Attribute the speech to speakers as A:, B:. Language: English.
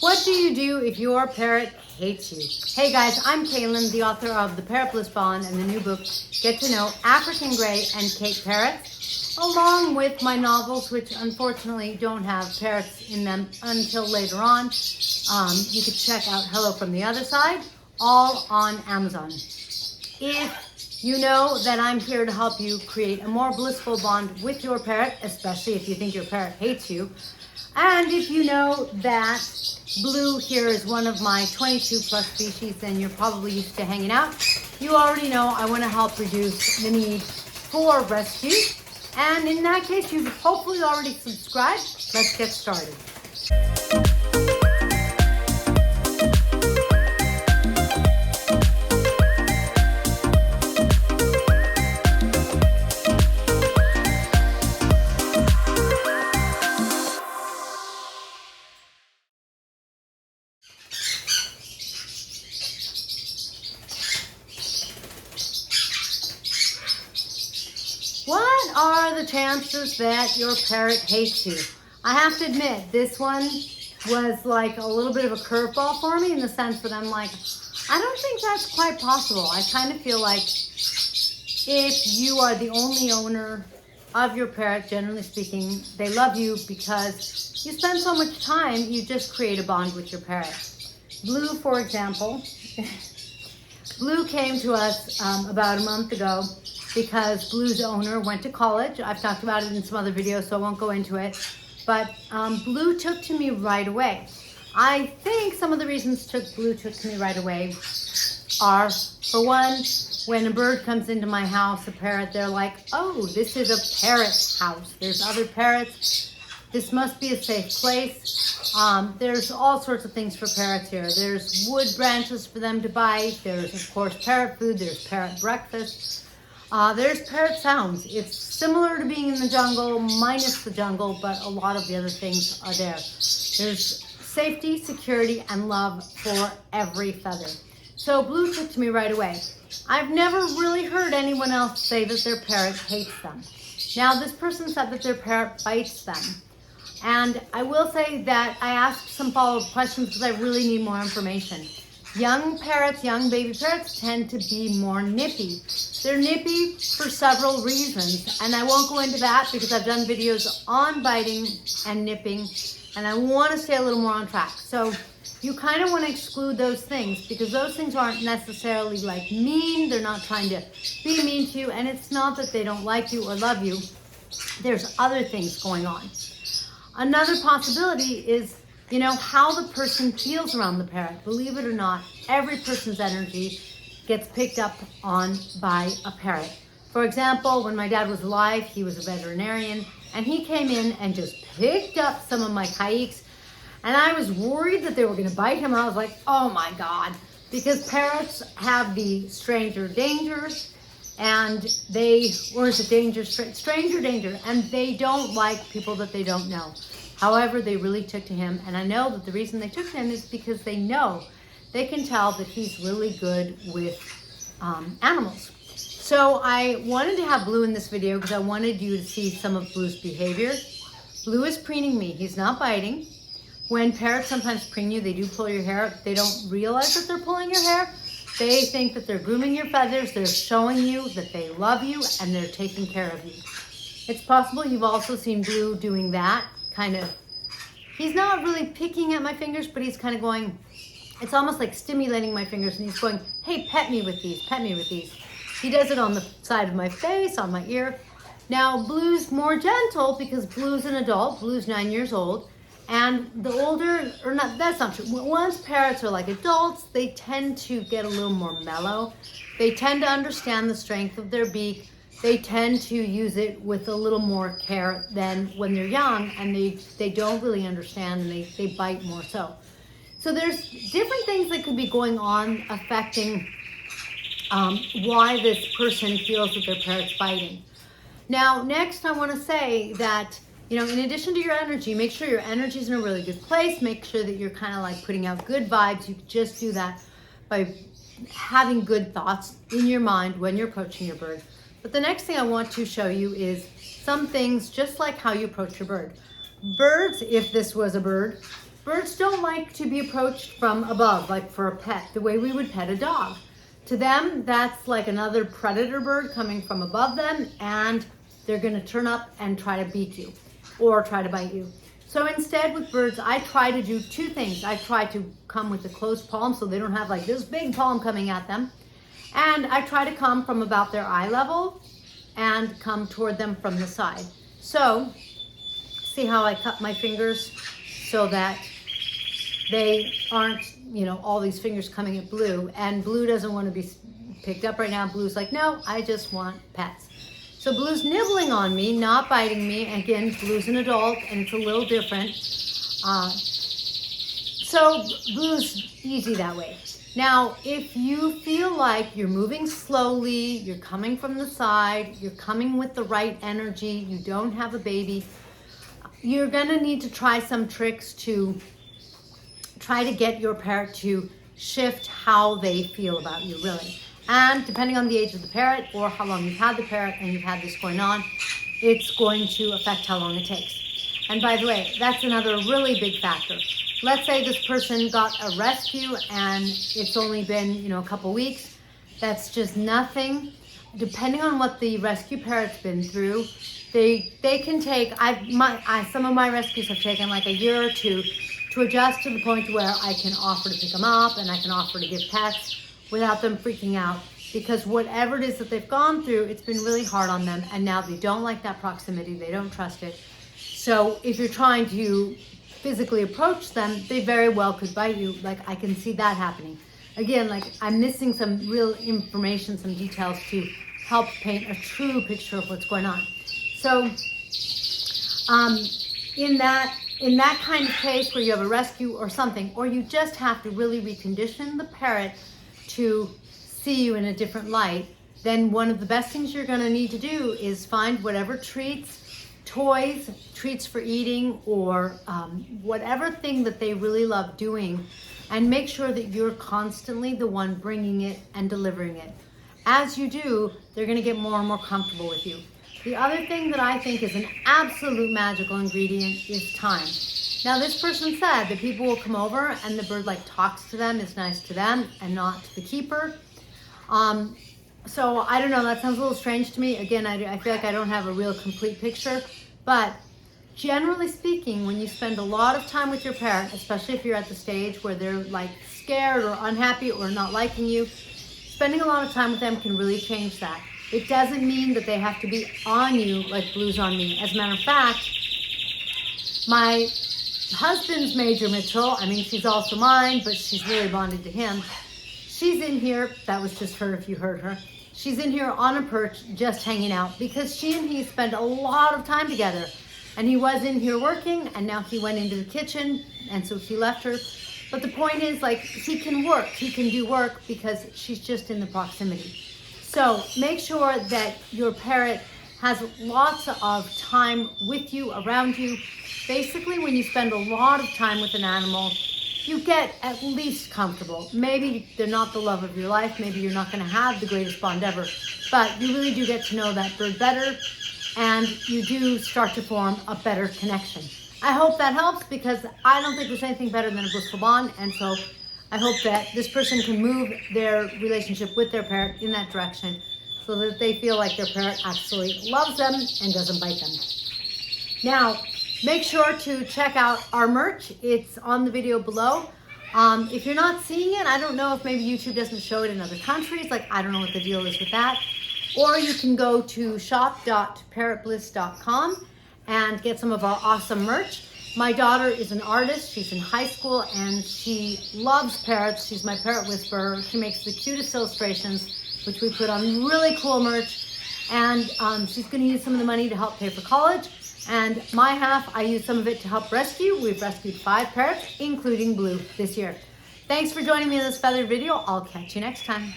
A: What do you do if your parrot hates you? Hey guys, I'm Kaylin, the author of The Parrot Bliss Bond and the new book, Get to Know African Grey and Cape Parrots, along with my novels, which unfortunately don't have parrots in them until later on. You can check out Hello from the Other Side, all on Amazon. If you know that I'm here to help you create a more blissful bond with your parrot, especially if you think your parrot hates you, and if you know that blue here is one of my 22 plus species and you're probably used to hanging out, you already know I want to help reduce the need for rescue. And in that case, you've hopefully already subscribed. Let's get started. What are the chances that your parrot hates you? I have to admit, this one was like a little bit of a curveball for me in the sense that I'm like, I don't think that's quite possible. I kind of feel like if you are the only owner of your parrot, generally speaking, they love you because you spend so much time, you just create a bond with your parrot. Blue, for example, Blue came to us about a month ago because Blue's owner went to college. I've talked about it in some other videos, so I won't go into it. But Blue took to me right away. I think some of the reasons Blue took to me right away are, for one, when a bird comes into my house, a parrot, they're like, oh, this is a parrot house. There's other parrots. This must be a safe place. There's all sorts of things for parrots here. There's wood branches for them to bite. There's, of course, parrot food. There's parrot breakfast. There's parrot sounds. It's similar to being in the jungle, minus the jungle, but a lot of the other things are there. There's safety, security, and love for every feather. So Blue took to me right away. I've never really heard anyone else say that their parrot hates them. Now, this person said that their parrot bites them. And I will say that I asked some follow-up questions because I really need more information. Young parrots, young baby parrots tend to be more nippy. They're nippy for several reasons, and I won't go into that because I've done videos on biting and nipping, and I want to stay a little more on track. So you kind of want to exclude those things because those things aren't necessarily like mean. They're not trying to be mean to you, and it's not that they don't like you or love you. There's other things going on. Another possibility is, you know, how the person feels around the parrot. Believe it or not, every person's energy gets picked up on by a parrot. For example, when my dad was alive, he was a veterinarian, and he came in and just picked up some of my kayaks, and I was worried that they were going to bite him. I was like, oh my God, because parrots have the stranger danger, and stranger danger, and they don't like people that they don't know. However, they really took to him, and I know that the reason they took to him is because they can tell that he's really good with animals. So I wanted to have Blue in this video because I wanted you to see some of Blue's behavior. Blue is preening me. He's not biting. When parrots sometimes preen you, they do pull your hair. They don't realize that they're pulling your hair. They think that they're grooming your feathers. They're showing you that they love you and they're taking care of you. It's possible you've also seen Blue doing that. Kind of, he's not really picking at my fingers, but he's kind of going, it's almost like stimulating my fingers, and he's going, hey, pet me with these, pet me with these. He does it on the side of my face, on my ear. Now, Blue's more gentle because Blue's an adult. Blue's 9 years old, and the older, or not, that's not true. Once parrots are like adults, they tend to get a little more mellow. They tend to understand the strength of their beak. They tend to use it with a little more care than when they're young, and they don't really understand, and they bite more so. So there's different things that could be going on affecting why this person feels that their parrot's biting. Now, next I want to say that, you know, in addition to your energy, make sure your energy is in a really good place. Make sure that you're kind of like putting out good vibes. You can just do that by having good thoughts in your mind when you're approaching your bird. But the next thing I want to show you is some things just like how you approach your bird. Birds, if this was a bird, birds don't like to be approached from above, like for a pet, the way we would pet a dog. To them, that's like another predator bird coming from above them, and they're gonna turn up and try to beat you or try to bite you. So instead with birds, I try to do two things. I try to come with a closed palm so they don't have like this big palm coming at them. And I try to come from about their eye level and come toward them from the side. So see how I cut my fingers so that they aren't, you know, all these fingers coming at Blue, and Blue doesn't want to be picked up right now. Blue's like, no, I just want pets. So Blue's nibbling on me, not biting me. Again, Blue's an adult and it's a little different. So Blue's easy that way. Now, if you feel like you're moving slowly, you're coming from the side, you're coming with the right energy, you don't have a baby, you're gonna need to try some tricks to try to get your parrot to shift how they feel about you, really. And depending on the age of the parrot or how long you've had the parrot and you've had this going on, it's going to affect how long it takes. And by the way, that's another really big factor. Let's say this person got a rescue and it's only been, you know, a couple weeks. That's just nothing. Depending on what the rescue parrot's been through, they can take, some of my rescues have taken like a year or two to adjust to the point where I can offer to pick them up and I can offer to give pets without them freaking out, because whatever it is that they've gone through, it's been really hard on them, and now they don't like that proximity, they don't trust it. So if you're trying to physically approach them, they very well could bite you. Like, I can see that happening. Again, like, I'm missing some real information, some details to help paint a true picture of what's going on. So in that kind of case where you have a rescue or something, or you just have to really recondition the parrot to see you in a different light, then one of the best things you're going to need to do is find whatever treats, toys, treats for eating, or whatever thing that they really love doing, and make sure that you're constantly the one bringing it and delivering it. As you do, they're going to get more and more comfortable with you. The other thing that I think is an absolute magical ingredient is time. Now, this person said that people will come over and the bird like talks to them, is nice to them and not to the keeper. So I don't know, that sounds a little strange to me. Again, I feel like I don't have a real complete picture, but generally speaking, when you spend a lot of time with your parrot, especially if you're at the stage where they're like scared or unhappy or not liking you, spending a lot of time with them can really change that. It doesn't mean that they have to be on you like Blue's on me. As a matter of fact, my husband's Major Mitchell, I mean, she's also mine, but she's really bonded to him. She's in here, that was just her if you heard her. She's in here on a perch just hanging out because she and he spend a lot of time together. And he was in here working, and now he went into the kitchen, and so he left her. But the point is, like, he can work, he can do work because she's just in the proximity. So make sure that your parrot has lots of time with you, around you. Basically, when you spend a lot of time with an animal, you get at least comfortable. Maybe they're not the love of your life, maybe you're not going to have the greatest bond ever, but you really do get to know that bird better, and you do start to form a better connection. I hope that helps, because I don't think there's anything better than a blissful bond, and so I hope that this person can move their relationship with their parrot in that direction so that they feel like their parrot actually loves them and doesn't bite them. Now, make sure to check out our merch. It's on the video below. If you're not seeing it, I don't know if maybe YouTube doesn't show it in other countries. Like, I don't know what the deal is with that. Or you can go to shop.parrotbliss.com and get some of our awesome merch. My daughter is an artist. She's in high school and she loves parrots. She's my parrot whisperer. She makes the cutest illustrations, which we put on really cool merch. And she's going to use some of the money to help pay for college. And my half, I use some of it to help rescue. We've rescued 5 parrots, including Blue, this year. Thanks for joining me in this feathered video. I'll catch you next time.